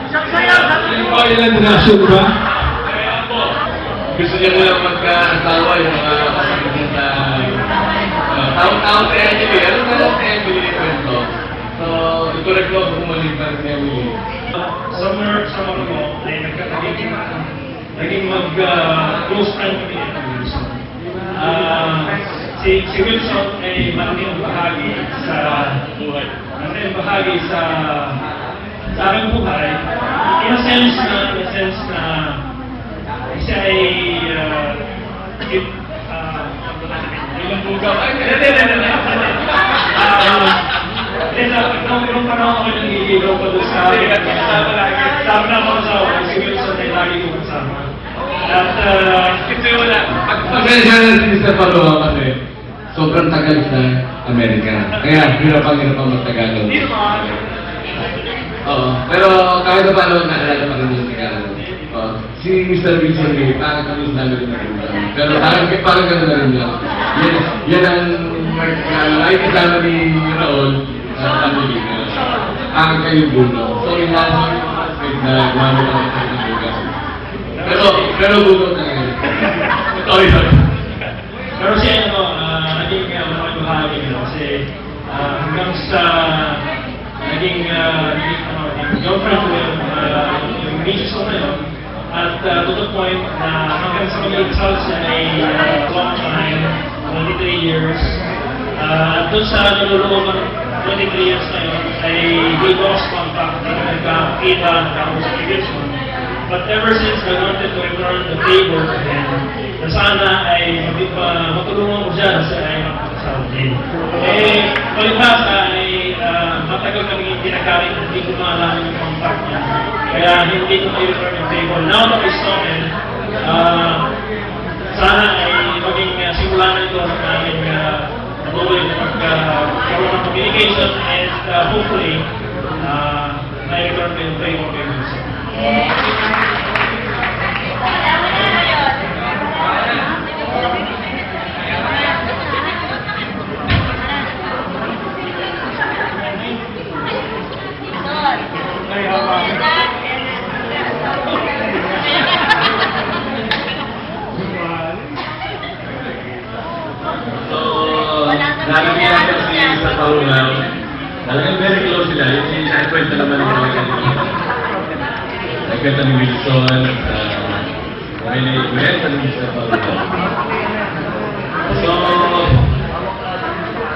Ilan na shoot ba? Gusto niya mo lang magka-asawa yung mga kapatid na taon-taon sa Emily. Ano na lang sa Emily yung kwento? So, i-correct ko kung mali pa sa Emily. Somewhere sa mga mo, ay naging mag-close friend kami ito, Wilson. Si Wilson ay malaking bahagi sa buhay. Malaking bahagi sa aking buhay. In a sense na siya ay ilang bugaw. Nung panahon ako nangigilaw pa doon sa sabi na ako sa si Wilson ay lagi ko kasama. At ito wala. Pag-pasensya na si Mr. Paloa kasi sobrang tagal sa Amerika. Kaya hirap-hirap magtagalog. Hindi naman. Oo. Pero kahit na paano naalala pa rin yung Tagalog. Si Mr. Wilson may parang kami namin rin natin. Pero parang gano'n na rin lang. Yan ang ay kasama ni Raul sa family na ang kayo buno. So inasal na gumamit ako sa bugas. Pero buno talaga. Sorry. Pero siya naging malaking bahagi nila kasi hanggang sa naging girlfriend ko yung misis ko ngayon. At to the point na hanggang sa mag-exal siya ay long time, 23 years. Doon sa nalulooban 23 years na yun, ay we lost contact, hindi na nagkakita, nagkakausap ni Wilson. But ever since I wanted to return the favor to him, na sana ay matulungan ko siya sa ay makakasal din. Palibhasa ay matagal kami hindi nagkarit, hindi ko maalala yung contact niya. Kaya hindi ko i-return yung favor. Now that I saw him, sana ay maging simula na ito sa aming patuloy na magkaroon ng communication and hopefully na-return ko yung favor kay Wilson. Lagi niya kasi sa Paulaw, talagang very close sila. Yung sinakwenta naman ng mga kanina. Nagkwenta ni Wilson, may sa Paulaw. So,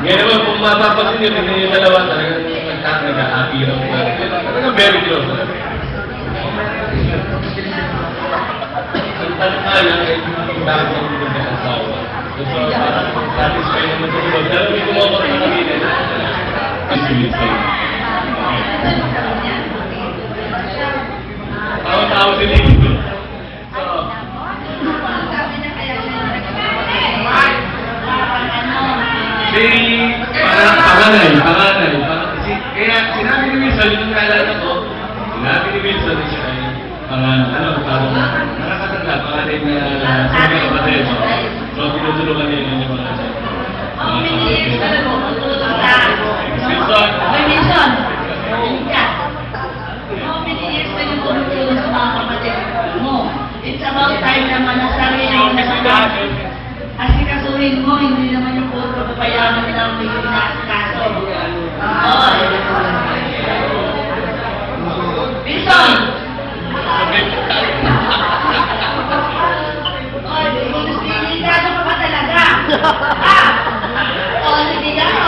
ngayon naman kung mapapasin yun, yung dalawa talagang nagkakapirap na. Talagang very close talaga. Ang tanong lang ay yung bakit yung nagkakasawa. So, parang satisfy naman sa tulog. Pero hindi ko mawag na kami na kasi Wilson. Tawa-tawa sila dito. Panganay. Kaya sinabi ni Wilson, yung naalala ko, sinabi ni Wilson na siya ay nakakatanda, panganay na sabi ka pa rin. So, tinutulungan niya yung mga How many years ka na mo? Matulungan ka? Wilson! Wilson! How many years ka na mo matulungan sa mga kapatid mo? It's about time naman na sarili na nasasabi. Asikasuhin mo, hindi naman yung puro papayaman lang may pinakaso. Wilson! Delikado ka pa talaga. Delikado.